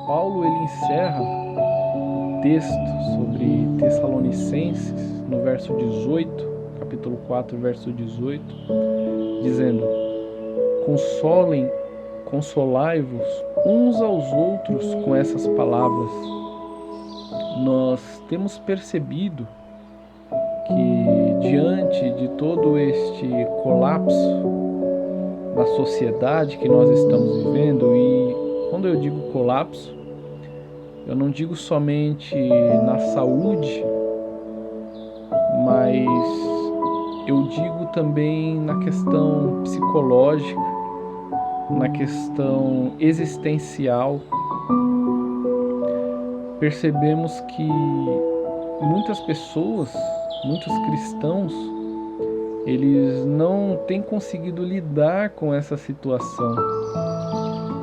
Paulo ele encerra o texto sobre Tessalonicenses no verso 18, capítulo 4, verso 18, dizendo: Consolai-vos uns aos outros com essas palavras. Nós temos percebido que diante de todo este colapso na sociedade que nós estamos vivendo, e quando eu digo colapso, eu não digo somente na saúde, mas eu digo também na questão psicológica, na questão existencial. Percebemos que muitas pessoas, muitos cristãos, eles não têm conseguido lidar com essa situação,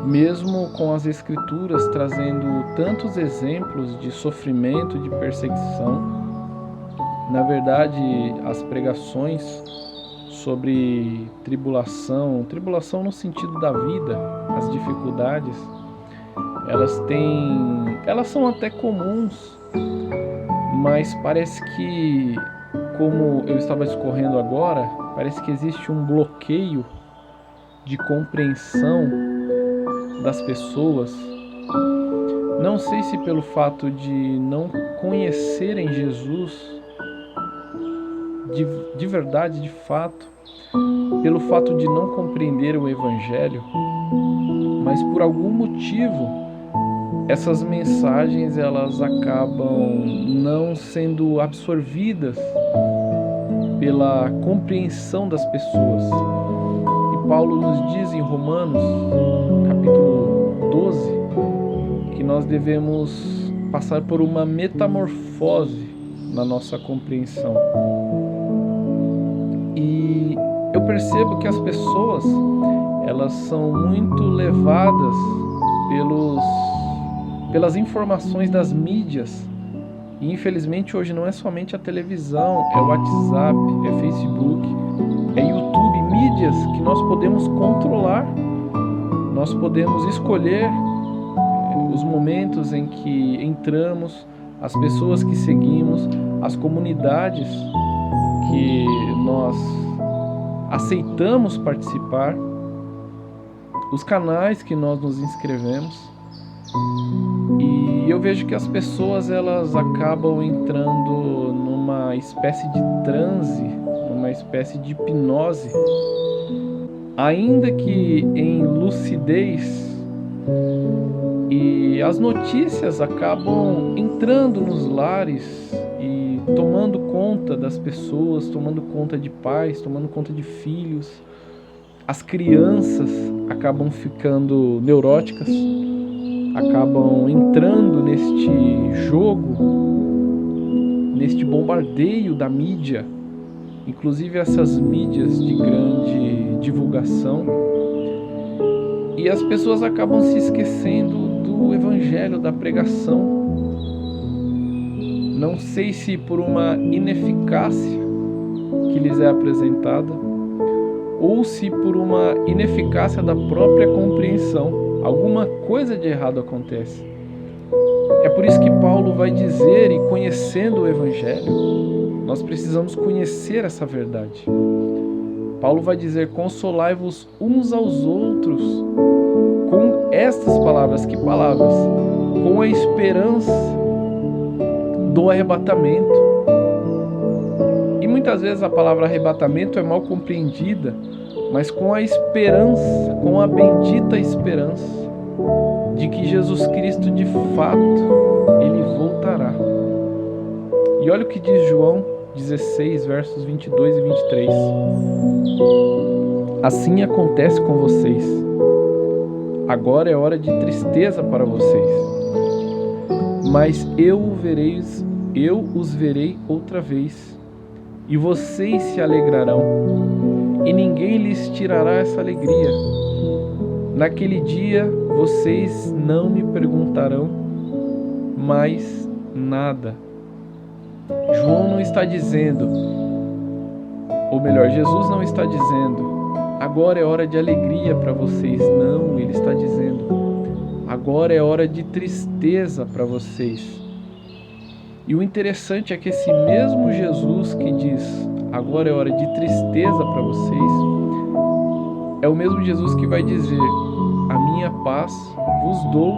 mesmo com as Escrituras trazendo tantos exemplos de sofrimento, de perseguição. Na verdade, as pregações sobre tribulação no sentido da vida, as dificuldades, elas são até comuns, mas parece que, como eu estava discorrendo agora, parece que existe um bloqueio de compreensão das pessoas. Não sei se pelo fato de não conhecerem Jesus de verdade, de fato, pelo fato de não compreender o Evangelho, mas por algum motivo essas mensagens elas acabam não sendo absorvidas pela compreensão das pessoas. E Paulo nos diz em Romanos, capítulo 12, que nós devemos passar por uma metamorfose na nossa compreensão. E eu percebo que as pessoas, elas são muito levadas pelas informações das mídias. E infelizmente hoje não é somente a televisão, é o WhatsApp, é Facebook, é YouTube, mídias que nós podemos controlar. Nós podemos escolher os momentos em que entramos, as pessoas que seguimos, as comunidades que nós aceitamos participar, os canais que nós nos inscrevemos. E eu vejo que as pessoas elas acabam entrando numa espécie de transe, numa espécie de hipnose, ainda que em lucidez, e as notícias acabam entrando nos lares e tomando conta das pessoas, tomando conta de pais, tomando conta de filhos. As crianças acabam ficando neuróticas, acabam entrando neste jogo, neste bombardeio da mídia, inclusive essas mídias de grande divulgação, e as pessoas acabam se esquecendo do Evangelho, da pregação. Não sei se por uma ineficácia que lhes é apresentada, ou se por uma ineficácia da própria compreensão. Alguma coisa de errado acontece. É por isso que Paulo vai dizer, e conhecendo o Evangelho, nós precisamos conhecer essa verdade. Paulo vai dizer: consolai-vos uns aos outros com estas palavras. Que palavras? Com a esperança do arrebatamento. E muitas vezes a palavra arrebatamento é mal compreendida, mas com a esperança, com a bendita esperança de que Jesus Cristo de fato, Ele voltará. E olha o que diz João 16, versos 22 e 23. Assim acontece com vocês. Agora é hora de tristeza para vocês, mas eu os verei outra vez, e vocês se alegrarão, e ninguém lhes tirará essa alegria. Naquele dia vocês não me perguntarão mais nada. João não está dizendo, ou melhor, Jesus não está dizendo, agora é hora de alegria para vocês. Não, ele está dizendo, agora é hora de tristeza para vocês. E o interessante é que esse mesmo Jesus que diz, agora é hora de tristeza para vocês, é o mesmo Jesus que vai dizer, a minha paz vos dou.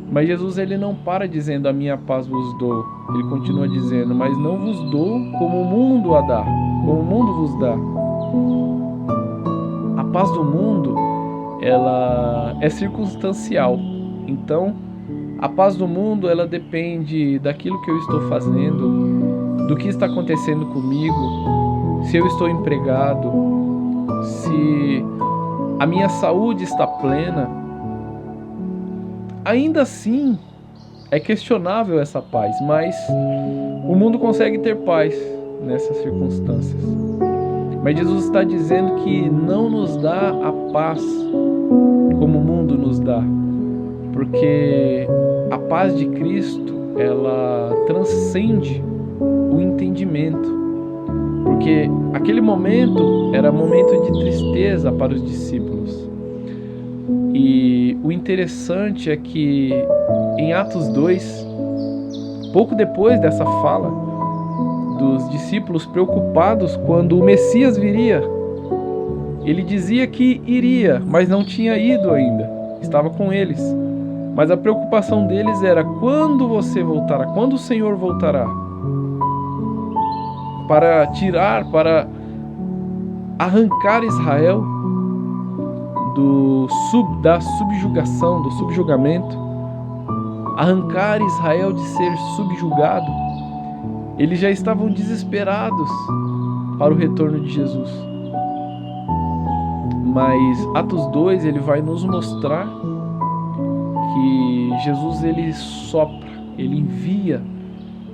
Mas Jesus, ele não para dizendo, a minha paz vos dou. Ele continua dizendo, mas não vos dou como o mundo a dá, como o mundo vos dá. A paz do mundo, ela é circunstancial. Então, a paz do mundo, ela depende daquilo que eu estou fazendo, do que está acontecendo comigo, se eu estou empregado, se a minha saúde está plena. Ainda assim, é questionável essa paz, mas o mundo consegue ter paz nessas circunstâncias. Mas Jesus está dizendo que não nos dá a paz como o mundo nos dá, porque a paz de Cristo, ela transcende o entendimento, porque aquele momento era momento de tristeza para os discípulos. E o interessante é que em Atos 2, pouco depois dessa fala dos discípulos preocupados quando o Messias viria, ele dizia que iria, mas não tinha ido ainda, estava com eles. Mas a preocupação deles era quando você voltará, quando o Senhor voltará, para tirar, para arrancar Israel da subjugação, do subjugamento, arrancar Israel de ser subjugado. Eles já estavam desesperados para o retorno de Jesus. Mas Atos 2, ele vai nos mostrar que Jesus, ele sopra, ele envia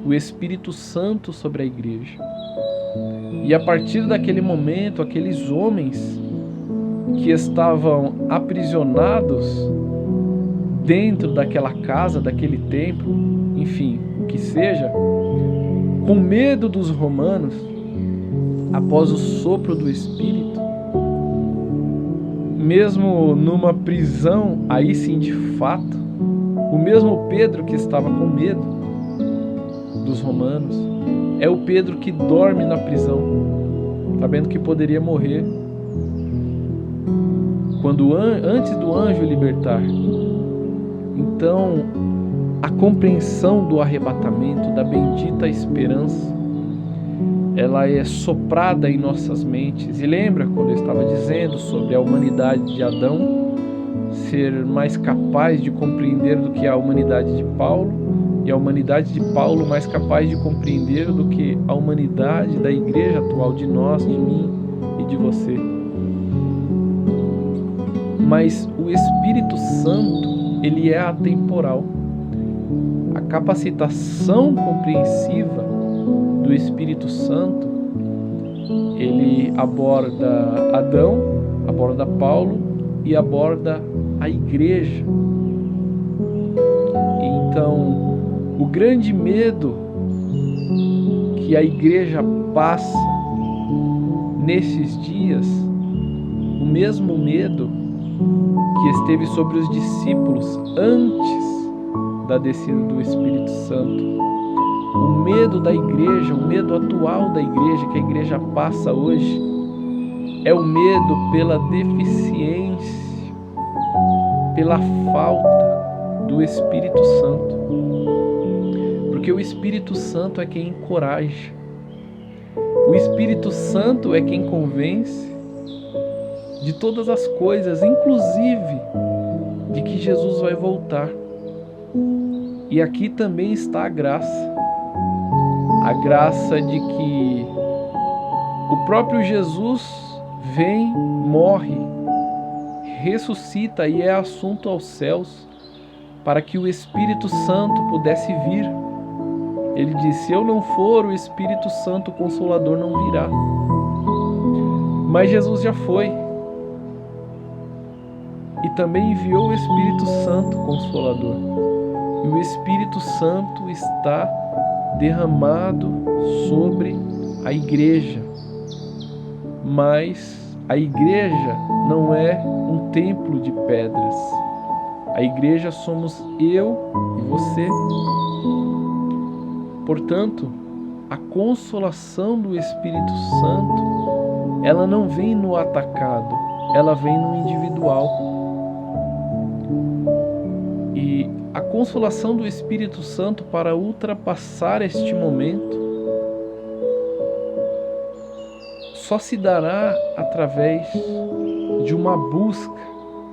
o Espírito Santo sobre a igreja. E a partir daquele momento, aqueles homens que estavam aprisionados dentro daquela casa, daquele templo, enfim, o que seja, com medo dos romanos, após o sopro do Espírito, mesmo numa prisão, aí sim de fato, o mesmo Pedro que estava com medo dos romanos, é o Pedro que dorme na prisão, sabendo que poderia morrer, antes do anjo libertar. Então, a compreensão do arrebatamento, da bendita esperança, ela é soprada em nossas mentes. E lembra quando eu estava dizendo sobre a humanidade de Adão ser mais capaz de compreender do que a humanidade de Paulo, e a humanidade de Paulo mais capaz de compreender do que a humanidade da igreja atual, de nós, de mim e de você. Mas o Espírito Santo, ele é atemporal. A capacitação compreensiva do Espírito Santo, ele aborda Adão, aborda Paulo e aborda a igreja. Então, o grande medo que a igreja passa nesses dias, o mesmo medo que esteve sobre os discípulos antes da descida do Espírito Santo. O medo da igreja, o medo atual da igreja, que a igreja passa hoje, é o medo pela deficiência, pela falta do Espírito Santo. Porque o Espírito Santo é quem encoraja. O Espírito Santo é quem convence de todas as coisas, inclusive de que Jesus vai voltar. E aqui também está a graça de que o próprio Jesus vem, morre, ressuscita e é assunto aos céus, para que o Espírito Santo pudesse vir. Ele disse, se eu não for, o Espírito Santo Consolador não virá. Mas Jesus já foi. E também enviou o Espírito Santo Consolador. E o Espírito Santo está derramado sobre a igreja. Mas A igreja não é um templo de pedras. A igreja somos eu e você. Portanto, a consolação do Espírito Santo, ela não vem no atacado, ela vem no individual. E a consolação do Espírito Santo, para ultrapassar este momento, só se dará através de uma busca,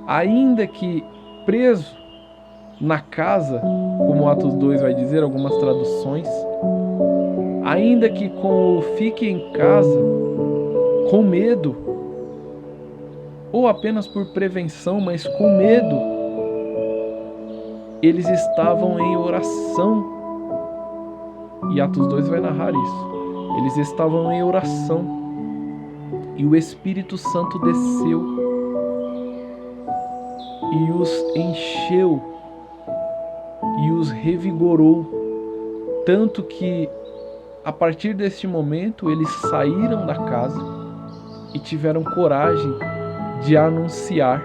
ainda que preso na casa, como Atos 2 vai dizer, algumas traduções, ainda que com o fique em casa, com medo, ou apenas por prevenção, mas com medo, eles estavam em oração. E Atos 2 vai narrar isso. Eles estavam em oração. E o Espírito Santo desceu e os encheu e os revigorou, tanto que a partir deste momento eles saíram da casa e tiveram coragem de anunciar.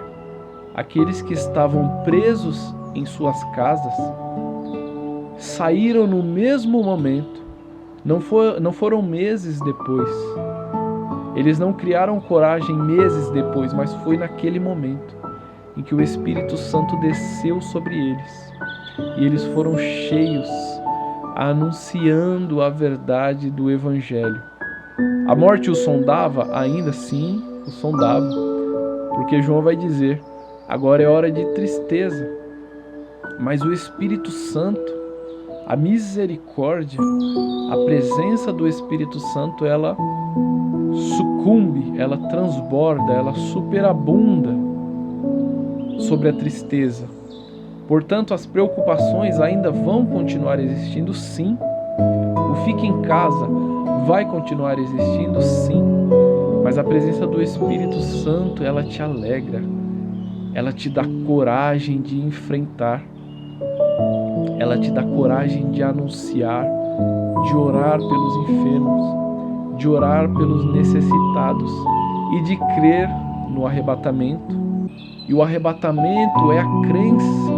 Aqueles que estavam presos em suas casas saíram no mesmo momento, não foram meses depois. Eles não criaram coragem meses depois, mas foi naquele momento em que o Espírito Santo desceu sobre eles. E eles foram cheios, anunciando a verdade do Evangelho. A morte o sondava? Ainda sim, o sondava. Porque João vai dizer, agora é hora de tristeza. Mas o Espírito Santo, a misericórdia, a presença do Espírito Santo, ela sucumbe, ela transborda, ela superabunda sobre a tristeza. Portanto, as preocupações ainda vão continuar existindo, sim. O fique em casa vai continuar existindo, sim. Mas a presença do Espírito Santo, ela te alegra, ela te dá coragem de enfrentar, ela te dá coragem de anunciar, de orar pelos enfermos, de orar pelos necessitados e de crer no arrebatamento. E o arrebatamento é a crença.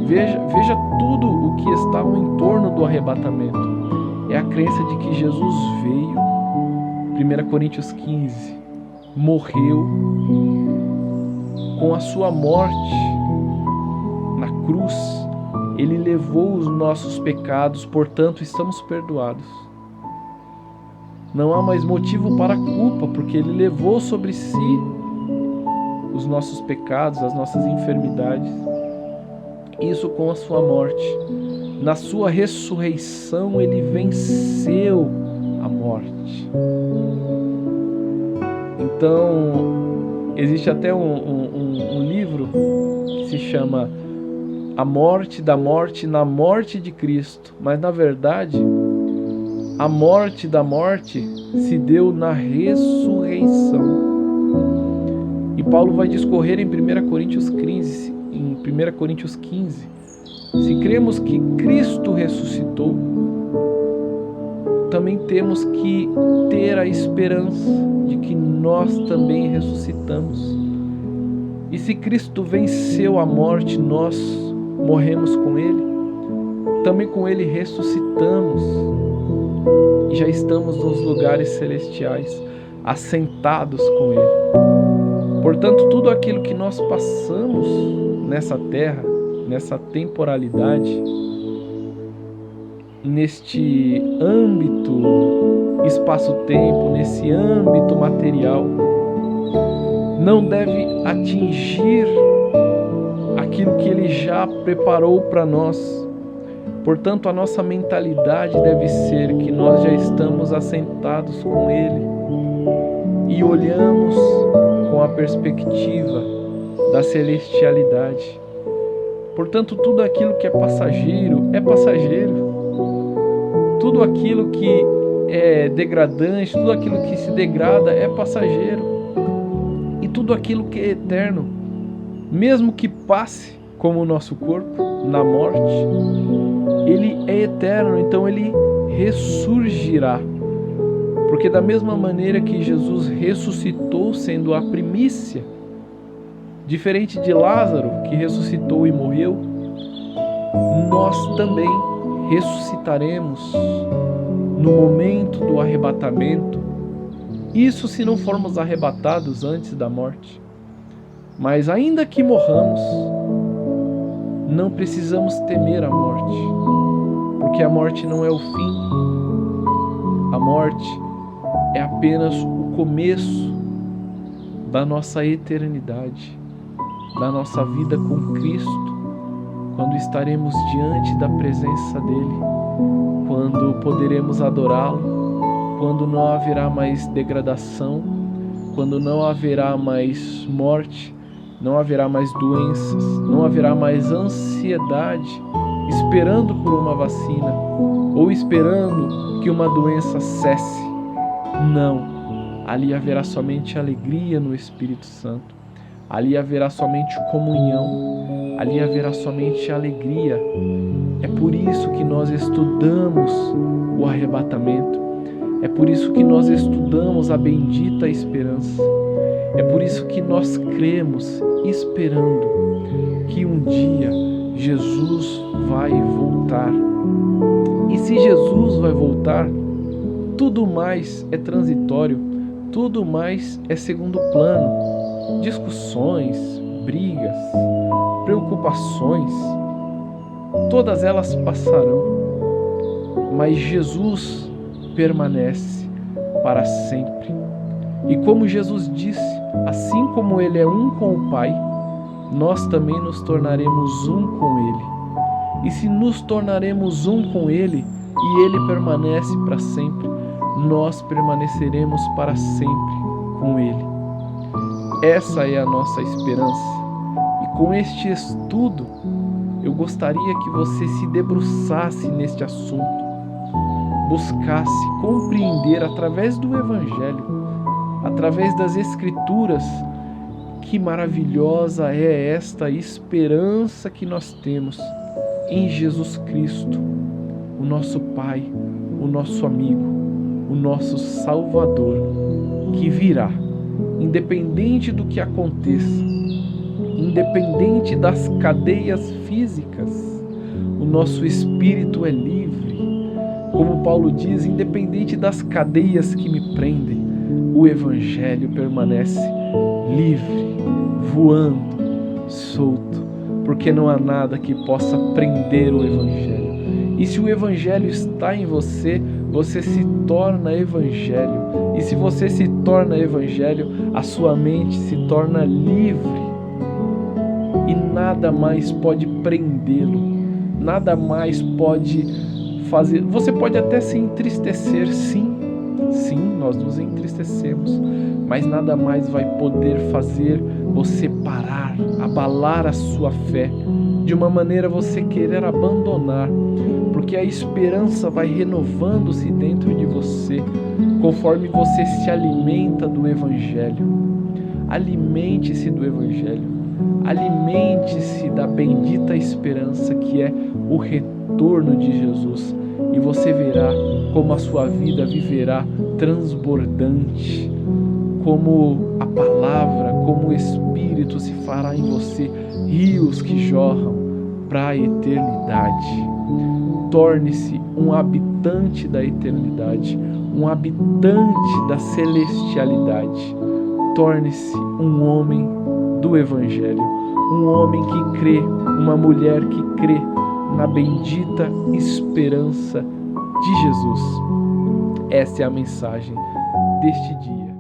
Veja tudo o que está ao entorno do arrebatamento. É a crença de que Jesus veio, 1 Coríntios 15, morreu, com a sua morte na cruz, ele levou os nossos pecados, portanto estamos perdoados. Não há mais motivo para a culpa, porque ele levou sobre si os nossos pecados, as nossas enfermidades. Isso com a sua morte. Na sua ressurreição, ele venceu a morte. Então, existe até um livro que se chama A Morte da Morte na Morte de Cristo. Mas, na verdade, a morte da morte se deu na ressurreição. E Paulo vai discorrer em 1 Coríntios 15, se cremos que Cristo ressuscitou, também temos que ter a esperança de que nós também ressuscitamos. E se Cristo venceu a morte, nós morremos com Ele, também com Ele ressuscitamos. E já estamos nos lugares celestiais, assentados com Ele. Portanto, tudo aquilo que nós passamos nessa terra, nessa temporalidade, neste âmbito espaço-tempo, nesse âmbito material, não deve atingir aquilo que Ele já preparou para nós. Portanto, a nossa mentalidade deve ser que nós já estamos assentados com Ele e olhamos com a perspectiva da celestialidade. Portanto, tudo aquilo que é passageiro é passageiro. Tudo aquilo que é degradante, tudo aquilo que se degrada é passageiro. E tudo aquilo que é eterno, mesmo que passe como o nosso corpo na morte, ele é eterno, então ele ressurgirá. Porque da mesma maneira que Jesus ressuscitou sendo a primícia, diferente de Lázaro, que ressuscitou e morreu, nós também ressuscitaremos no momento do arrebatamento. Isso se não formos arrebatados antes da morte. Mas ainda que morramos, não precisamos temer a morte, porque a morte não é o fim. A morte é apenas o começo da nossa eternidade, da nossa vida com Cristo, quando estaremos diante da presença dele, quando poderemos adorá-lo, quando não haverá mais degradação, quando não haverá mais morte, não haverá mais doenças, não haverá mais ansiedade, esperando por uma vacina ou esperando que uma doença cesse. Não, ali haverá somente alegria no Espírito Santo, ali haverá somente comunhão, ali haverá somente alegria. É por isso que nós estudamos o arrebatamento, é por isso que nós estudamos a bendita esperança, é por isso que nós cremos, esperando que um dia Jesus vai voltar. E se Jesus vai voltar, tudo mais é transitório, tudo mais é segundo plano. Discussões, brigas, preocupações, todas elas passarão, mas Jesus permanece para sempre. E como Jesus disse, assim como Ele é um com o Pai, nós também nos tornaremos um com Ele. E se nos tornaremos um com Ele e Ele permanece para sempre, nós permaneceremos para sempre com Ele. Essa é a nossa esperança. E com este estudo, eu gostaria que você se debruçasse neste assunto, buscasse compreender através do Evangelho, através das Escrituras, que maravilhosa é esta esperança que nós temos em Jesus Cristo, o nosso Pai, o nosso amigo, o nosso Salvador, que virá, independente do que aconteça, independente das cadeias físicas, o nosso espírito é livre. Como Paulo diz, independente das cadeias que me prendem, o Evangelho permanece livre, voando, solto, porque não há nada que possa prender o Evangelho. E se o Evangelho está em você, você se torna Evangelho. E se você se torna Evangelho, a sua mente se torna livre. E nada mais pode prendê-lo, nada mais pode fazer. Você pode até se entristecer, sim, nós nos entristecemos, mas nada mais vai poder fazer você parar, abalar a sua fé, de uma maneira você querer abandonar, porque a esperança vai renovando-se dentro de você, conforme você se alimenta do Evangelho. Alimente-se do Evangelho, alimente-se da bendita esperança que é o retorno de Jesus, e você verá como a sua vida viverá transbordante, como a palavra, como o Espírito se fará em você rios que jorram para a eternidade. Torne-se um habitante da eternidade, um habitante da celestialidade. Torne-se um homem do Evangelho, um homem que crê, uma mulher que crê na bendita esperança de Jesus. Essa é a mensagem deste dia.